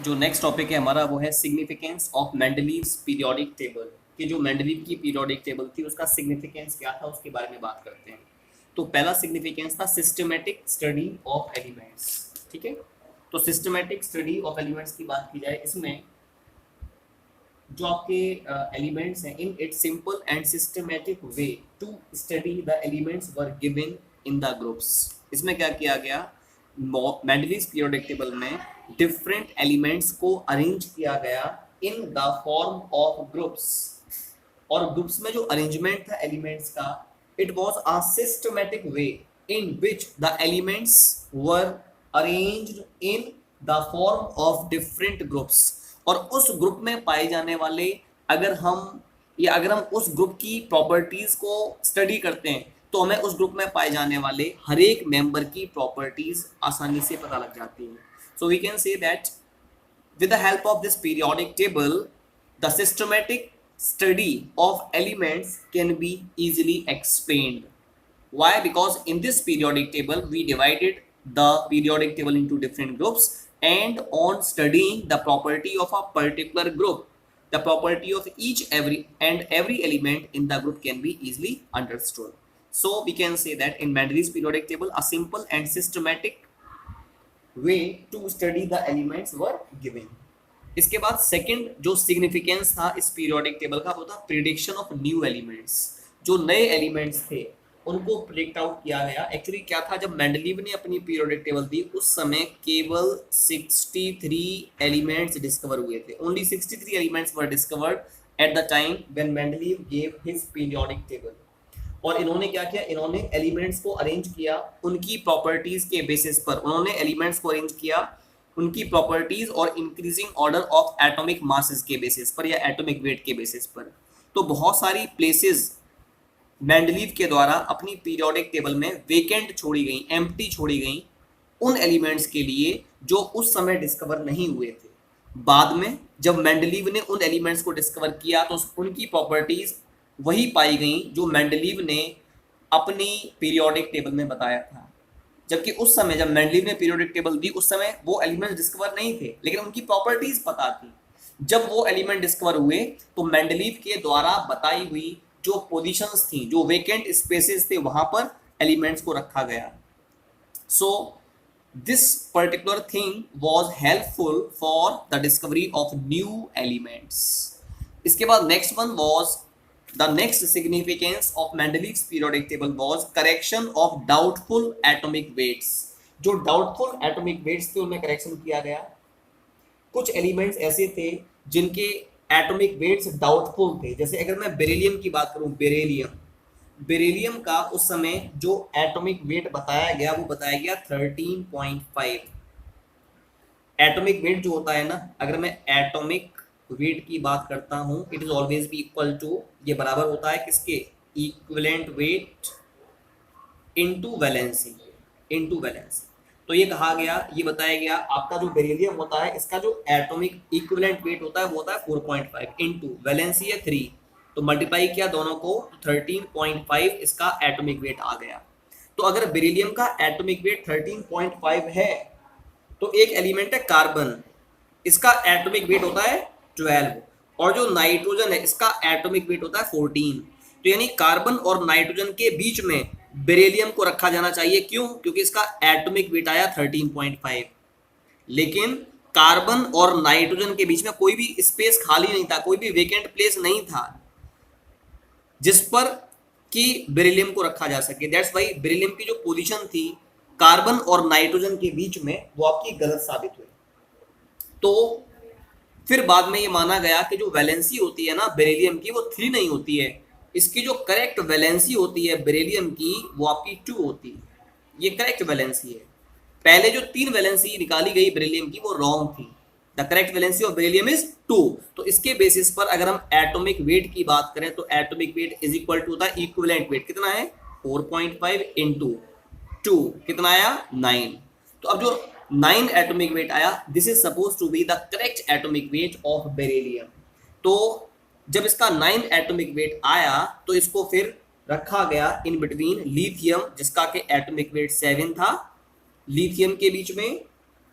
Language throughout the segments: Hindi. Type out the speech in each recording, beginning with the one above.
जो नेक्स्ट टॉपिक है हमारा वो है significance of Mendeleev's periodic table कि जो मेंडलीव की पीरियोडिक टेबल थी उसका सिग्निफिकेंस क्या था उसके बारे में बात करते हैं। तो पहला सिग्निफिकेंस था सिस्टमेटिक स्टडी ऑफ एलिमेंट्स। ठीक है, तो सिस्टमेटिक स्टडी ऑफ एलिमेंट्स की बात की जाए, इसमें जो आपके एलिमेंट्स हैं in it simple and systematic way to study the elements were given in the groups. इसमें क्या किया गया, मेंडलीज पीरियोडिक टेबल में डिफरेंट एलिमेंट्स को अरेंज किया गया in the form of groups. और ग्रुप्स में जो अरेंजमेंट था एलिमेंट्स का, it was a systematic way in which the elements were arranged in the form of different groups. और उस ग्रुप में पाए जाने वाले, अगर हम उस ग्रुप की प्रॉपर्टीज को स्टडी करते हैं तो हमें उस ग्रुप में पाए जाने वाले हर एक मेंबर की प्रॉपर्टीज आसानी से पता लग जाती हैं। So we can say that with the help of this periodic table, the systematic study of elements can be easily explained. Why? Because in this periodic table we divided the periodic table into different groups, and on studying the property of a particular group, the property of every element in the group can be easily understood. So we can say that in Mendeleev's periodic table a simple and systematic way to study the elements were given. इसके बाद सेकंड जो सिग्निफिकेंस था इस पीरियोडिक टेबल का वो था प्रिडिक्शन ऑफ न्यू एलिमेंट्स। जो नए एलिमेंट्स थे उनको प्रिडिक्ट आउट किया गया। एक्चुअली क्या था, जब मेंडलीव ने अपनी पीरियोडिक टेबल दी उस समय केवल 63 एलिमेंट्स डिस्कवर हुए थे। Only 63 elements were discovered at the time when Mendeleev gave his periodic table. और इन्होंने क्या किया, इन्होंने एलिमेंट्स को अरेंज किया उनकी प्रॉपर्टीज के बेसिस पर। उन्होंने एलिमेंट्स को अरेंज किया उनकी प्रॉपर्टीज और increasing order of atomic masses के बेसिस पर या एटॉमिक वेट के बेसिस पर। तो बहुत सारी प्लेसेस मेंडलीव के द्वारा अपनी पीरियोडिक टेबल में वेकेंट छोड़ी गई, एम्प्टी छोड़ी गई उन एलिमेंट्स के लिए जो उस समय डिस्कवर नहीं हुए थे। बाद में जब मेंडलीव ने उन एलिमेंट्स को डिस्कवर किया तो उनकी प्रॉपर्टीज वही पाई गई जो मेंडलीव ने अपनी पीरियोडिक टेबल में बताया था। जबकि उस समय जब मेंडलीव ने पीरियोडिक टेबल दी उस समय वो एलिमेंट्स डिस्कवर नहीं थे, लेकिन उनकी प्रॉपर्टीज पता थी। जब वो एलिमेंट डिस्कवर हुए तो मेंडलीव के द्वारा बताई हुई जो पोजीशंस थी, जो वेकेंट स्पेसेस थे, वहां पर एलिमेंट्स को रखा गया। So this particular thing was helpful for the discovery of new elements. इसके बाद next one was the next significance of Mendeleev's periodic table was correction of doubtful atomic weights। जो doubtful atomic weights थे उनमें करेक्शन किया गया। कुछ एलिमेंट्स ऐसे थे जिनके एटॉमिक वेट्स डाउटफुल थे। जैसे अगर मैं बेरिलियम की बात करूं, बेरिलियम का उस समय जो एटॉमिक वेट बताया गया वो बताया गया 13.5। एटॉमिक वेट जो होता है ना, अगर मैं एटॉमिक वेट की बात करता हूं, it is always be equal to, ये बराबर होता है किसके, इक्विवेलेंट वेट इनटू वैलेंसी, तो ये कहा गया, ये बताया गया आपका जो बेरिलियम होता है इसका जो एटॉमिक इक्विवेलेंट वेट होता है वो होता है 4.5 इनटू वैलेंसी है 3, तो मल्टीप्लाई किया दोनों को 13.5 इसका एटॉमिक वेट आ गया। तो अगर बेरिलियम का एटॉमिक वेट 13.5 है तो एक एलिमेंट है कार्बन, इसका एटॉमिक वेट होता है 12, और जो नाइट्रोजन है इसका एटॉमिक वेट होता है 14। तो यानी कार्बन और नाइट्रोजन के बीच में बेरिलियम को रखा जाना चाहिए। क्यों? क्योंकि इसका एटॉमिक वेट आया 13.5, लेकिन कार्बन और नाइट्रोजन के बीच में कोई भी स्पेस खाली नहीं था, कोई भी वेकेंट प्लेस नहीं था जिस पर कि बेरिलियम को रखा जा सके। दैट्स वाई बेरिलियम की जो पोजीशन थी कार्बन और नाइट्रोजन के बीच में वो आपकी गलत साबित हुई। तो फिर बाद में ये माना गया कि जो वैलेंसी होती है ना बेरिलियम की वो 3 नहीं होती है, इसकी जो करेक्ट वैलेंसी होती है बेरिलियम की वो आपकी 2 होती है। ये करेक्ट वैलेंसी है। पहले जो 3 वैलेंसी निकाली गई बेरिलियम की वो रॉन्ग थी। The correct valency of beryllium is 2। तो इसके बेसिस पर अगर हम एटॉमिक वेट की बात करें तो atomic weight is equal to होता है इक्विवेलेंट वेट, कितना है 4.5 इंटू 2, कितना आया 9। तो अब जो 9 एटॉमिक वेट आया, this is suppose to be the correct atomic weight of beryllium. तो जब इसका 9 एटॉमिक वेट आया तो इसको फिर रखा गया इन बिटवीन लिथियम, जिसका के एटॉमिक वेट 7 था, लिथियम के बीच में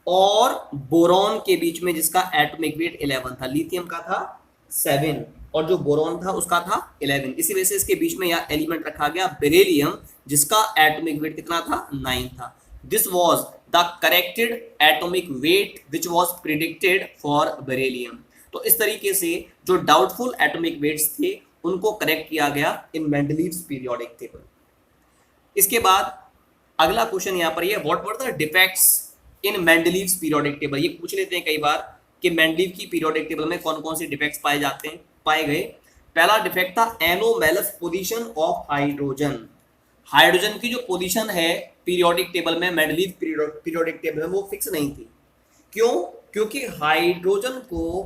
और बोरॉन के बीच में जिसका एटॉमिक वेट 11 था। लिथियम का था 7 और जो बोरॉन था उसका था 11। इसी वजह से इसके बीच में यह एलिमेंट रखा गया बेरिलियम, जिसका एटॉमिक वेट कितना था, 9 था। This was the corrected atomic weight which was predicted for beryllium. तो इस तरीके से जो डाउटफुल एटॉमिक वेट्स थे उनको करेक्ट किया गया इन मेंडलीव्स पीरियोडिक टेबल। इसके बाद अगला क्वेश्चन यहाँ पर ये, what were the defects in Mendeleev's periodic table. ये पूछ लेते हैं कई बार कि मेंडलीव की पीरियोडिक टेबल में कौन कौन से डिफेक्ट्स पाए गए। पहला डिफेक्ट था एनोमैलस पोजीशन ऑफ हाइड्रोजन। हाइड्रोजन की जो पोजीशन है पीरियोडिक टेबल में, मेंडलीव पीरियोडिक टेबल में, वो फिक्स नहीं थी। क्यों? क्योंकि हाइड्रोजन को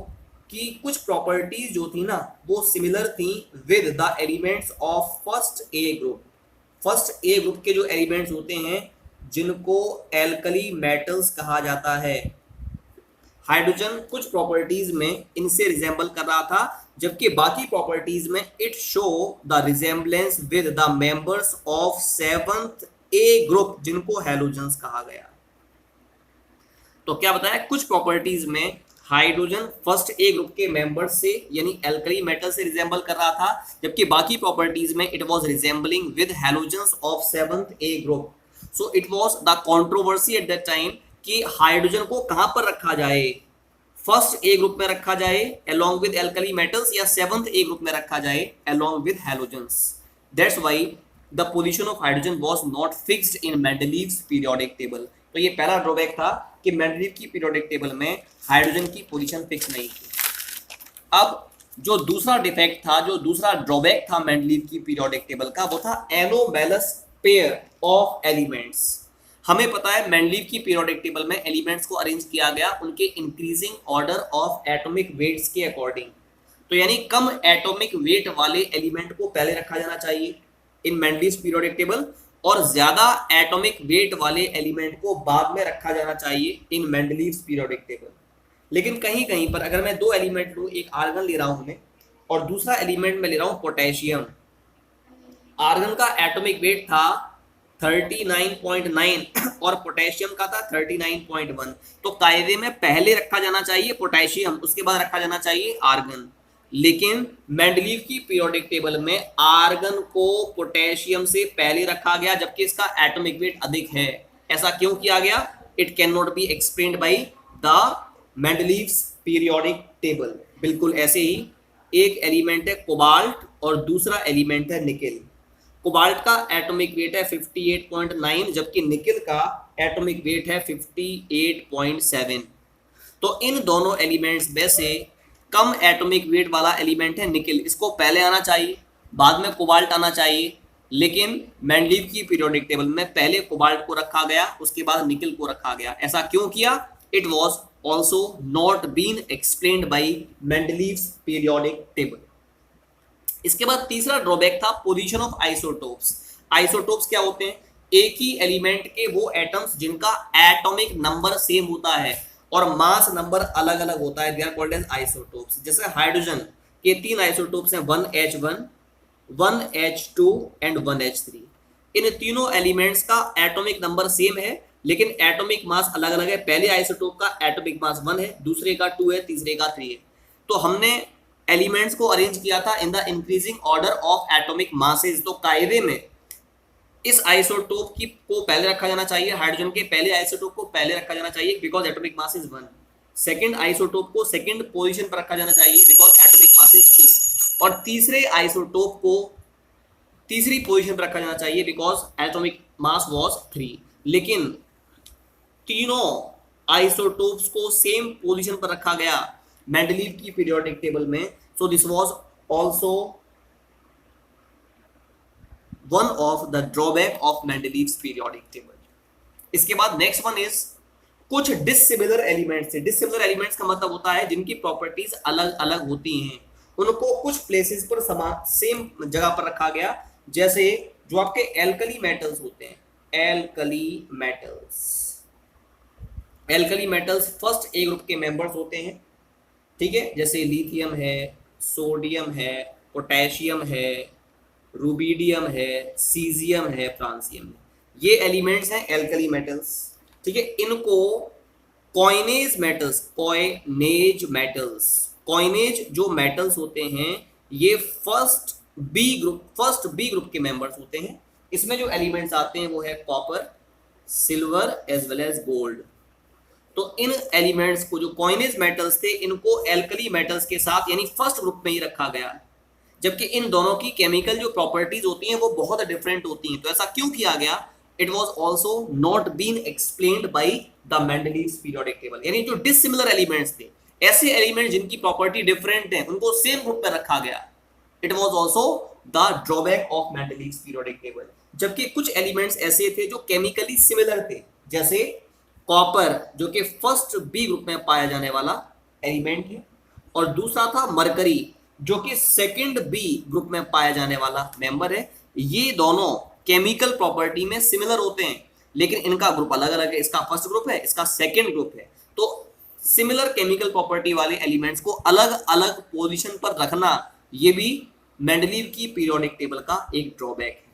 की कुछ प्रॉपर्टीज जो थी ना वो सिमिलर थी with the elements of first A group. First A group के जो एलिमेंट्स होते हैं जिनको एल्कली मेटल्स कहा जाता है, हाइड्रोजन कुछ प्रॉपर्टीज में इनसे रिजेंबल कर रहा था, जबकि बाकी प्रॉपर्टीज में it show the resemblance with the members of seventh A group जिनको हैलोजन्स कहा गया। तो क्या बताया, कुछ प्रॉपर्टीज में हाइड्रोजन फर्स्ट ए ग्रुप के मेंबर्स से यानी एल्कली मेटल से रिजेंबल कर रहा था, जबकि बाकी प्रॉपर्टीज में it was resembling with halogens of seventh A group. So it was the controversy at that time कि हाइड्रोजन को कहां पर रखा जाए, फर्स्ट ए ग्रुप में रखा जाए अलोंग विद एल्कली मेटल्स या सेवंथ ए ग्रुप में रखा जाए along with halogens. That's why the position of hydrogen was not fixed in Mendeleev's periodic table. तो ये पहला ड्रॉबैक था कि मेंडलीव की पीरियोडिक टेबल में हाइड्रोजन की पोजीशन फिक्स नहीं थी। अब जो दूसरा डिफेक्ट था, जो दूसरा ड्रॉबैक था मेंडलीव की पीरियोडिक टेबल का, वो था एनोमैलस पेयर ऑफ एलिमेंट्स। हमें पता है मेंडलीव की पीरियोडिक टेबल में एलिमेंट्स को अरेंज किया गया उनके increasing order of atomic weights के अकॉर्डिंग। तो यानी कम एटॉमिक वेट वाले एलिमेंट को पहले रखा जाना चाहिए इन मेंडलीव पीरियोडिक टेबल, और ज्यादा एटॉमिक वेट वाले एलिमेंट को बाद में रखा जाना चाहिए इन मेंडलीव पीरियोडिक टेबल। लेकिन कहीं कहीं पर अगर मैं दो एलिमेंट लूँ, एक आर्गन ले रहा हूं मैं और दूसरा एलिमेंट में ले रहा हूं पोटेशियम। आर्गन का एटॉमिक वेट था 39.9 और पोटेशियम का था 39.1। तो कायदे में पहले रखा जाना चाहिए पोटेशियम, उसके बाद रखा जाना चाहिए आर्गन। लेकिन मेंडलीव की पीरियोडिक टेबल में आर्गन को पोटेशियम से पहले रखा गया, जबकि इसका एटॉमिक वेट अधिक है। ऐसा क्यों किया गया? It can not be explained by the Mendeleev periodic table. बिल्कुल ऐसे ही एक एलिमेंट है कोबाल्ट और दूसरा एलिमेंट है निकेल। कोबाल्ट का एटॉमिक वेट है 58.9 जबकि निकेल का एटॉमिक वेट है 58.7। तो इन दोनों एलिमेंट्स में से कम एटॉमिक वेट वाला एलिमेंट है निकेल, इसको पहले आना चाहिए, बाद में कोबाल्ट आना चाहिए। लेकिन मेंडलीव की पीरियोडिक टेबल में पहले कोबाल्ट को रखा गया, उसके बाद निकेल को रखा गया। ऐसा क्यों किया? It was also not been explained by Mendeleev periodic table. इसके बाद तीसरा ड्रॉबैक था पोजीशन ऑफ आइसोटोप्स। आइसोटोप्स क्या होते हैं? एक ही एलिमेंट के वो एटम्स जिनका एटॉमिक नंबर सेम होता है और मास नंबर अलग अलग होता है, they are called as isotopes. जैसे हाइड्रोजन के 3 आइसोटोप्स हैं, 1H1, 1H2 एंड 1H3। इन तीनों एलिमेंट्स का एटॉमिक नंबर सेम है लेकिन एटॉमिक मास अलग अलग है। पहले आइसोटोप का एटॉमिक मास 1 है, दूसरे का 2 है, तीसरे का 3 है। तो हमने एलिमेंट्स को अरेंज किया था in the increasing order of atomic masses. तो कायदे में इस आइसोटोप की को पहले रखा जाना चाहिए, हाइड्रोजन के पहले आइसोटोप को पहले रखा जाना चाहिए because atomic mass is 1। Second isotope को सेकंड पोजीशन पर रखा जाना चाहिए बिकॉज एटॉमिक मास इज 2। और तीसरे आइसोटोप को तीसरी पोजीशन पर रखा जाना चाहिए बिकॉज एटॉमिक मास वाज 3। लेकिन तीनों आइसोटोप्स को सेम पोजीशन पर रखा गया मेंडलीव की पीरियोडिक टेबल में। So this was also one of the drawback of Mendeleev's periodic table. इसके बाद नेक्स्ट वन इज कुछ डिसिमिलर एलिमेंट्स। डिसिमिलर एलिमेंट्स का मतलब होता है जिनकी प्रॉपर्टीज अलग अलग होती हैं, उनको कुछ प्लेसेस पर समान सेम जगह पर रखा गया। जैसे जो आपके एल्कली मेटल्स होते हैं, alkali metals first A group के मेंबर्स होते हैं, ठीक है। जैसे लिथियम है, सोडियम है, पोटेशियम है, रूबीडियम है, सीजियम है, फ्रांसियम है। ये एलिमेंट्स हैं एल्कली मेटल्स, ठीक है। इनको कॉइनेज मेटल्स, कॉइनेज जो मेटल्स होते हैं ये फर्स्ट बी ग्रुप के मेंबर्स होते हैं। इसमें जो एलिमेंट्स आते हैं वो है copper, silver as well as gold. तो इन एलिमेंट्स को, जो कॉइनेज मेटल्स थे, इनको एल्कली मेटल्स के साथ यानी फर्स्ट ग्रुप में ही रखा गया, जबकि इन दोनों की केमिकल जो प्रॉपर्टीज होती हैं वो बहुत डिफरेंट होती हैं। तो ऐसा क्यों किया गया? It was also not been explained by the Mendeleev's periodic table. यानी जो डिसिमिलर एलिमेंट्स थे, ऐसे एलिमेंट जिनकी प्रॉपर्टी डिफरेंट है, उनको सेम ग्रुप में रखा गया। It was also the drawback of Mendeleev's periodic table. जबकि कुछ एलिमेंट्स ऐसे थे जो केमिकली सिमिलर थे, जैसे कॉपर जो कि फर्स्ट बी ग्रुप में पाया जाने वाला एलिमेंट है, और दूसरा था मरकरी जो कि सेकंड बी ग्रुप में पाया जाने वाला मेंबर है। ये दोनों केमिकल प्रॉपर्टी में सिमिलर होते हैं, लेकिन इनका ग्रुप अलग अलग है। इसका फर्स्ट ग्रुप है, इसका सेकंड ग्रुप है। तो सिमिलर केमिकल प्रॉपर्टी वाले एलिमेंट्स को अलग अलग पोजीशन पर रखना, ये भी मेंडलीव की पीरियोडिक टेबल का एक ड्रॉबैक है।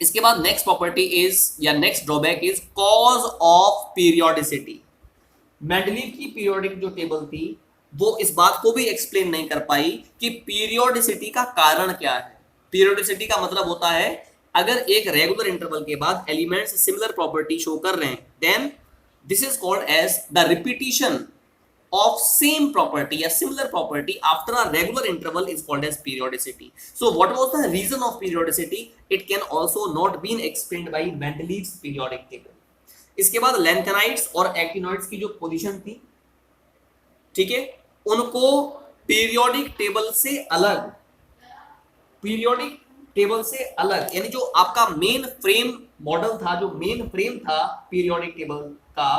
इसके बाद नेक्स्ट प्रॉपर्टी इज, या next drawback is cause of periodicity. Mendeleev की पीरियोडिक जो टेबल थी वो इस बात को भी एक्सप्लेन नहीं कर पाई कि पीरियोडिसिटी का कारण क्या है। पीरियोडिसिटी का मतलब होता है अगर एक रेगुलर इंटरवल के बाद एलिमेंट्स सिमिलर प्रॉपर्टी शो कर रहे हैं, then this is called as the repetition of same property या similar property after a regular interval is called as periodicity. So what was the reason of periodicity? It can also not been explained by Mendeleev's periodic table. इसके बाद लैंथेनाइड्स और एक्टिनॉइड्स की जो पोजीशन थी, ठीक है, उनको पीरियोडिक टेबल से अलग, पीरियोडिक टेबल से अलग, यानी जो आपका मेन फ्रेम मॉडल था, जो मेन फ्रेम था पीरियोडिक टेबल का,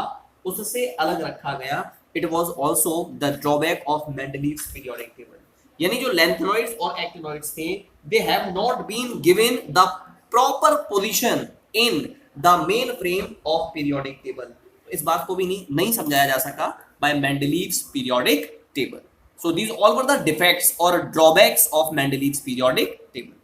उससे अलग रखा गया। It was also the drawback of Mendeleev's periodic table. यानी जो lengthenoids और actinoids थे, they have not been given the proper position in the main frame of periodic table. इस बात को भी नहीं समझाया जा सका by Mendeleev's periodic table. So these all were the defects or drawbacks of Mendeleev's periodic table.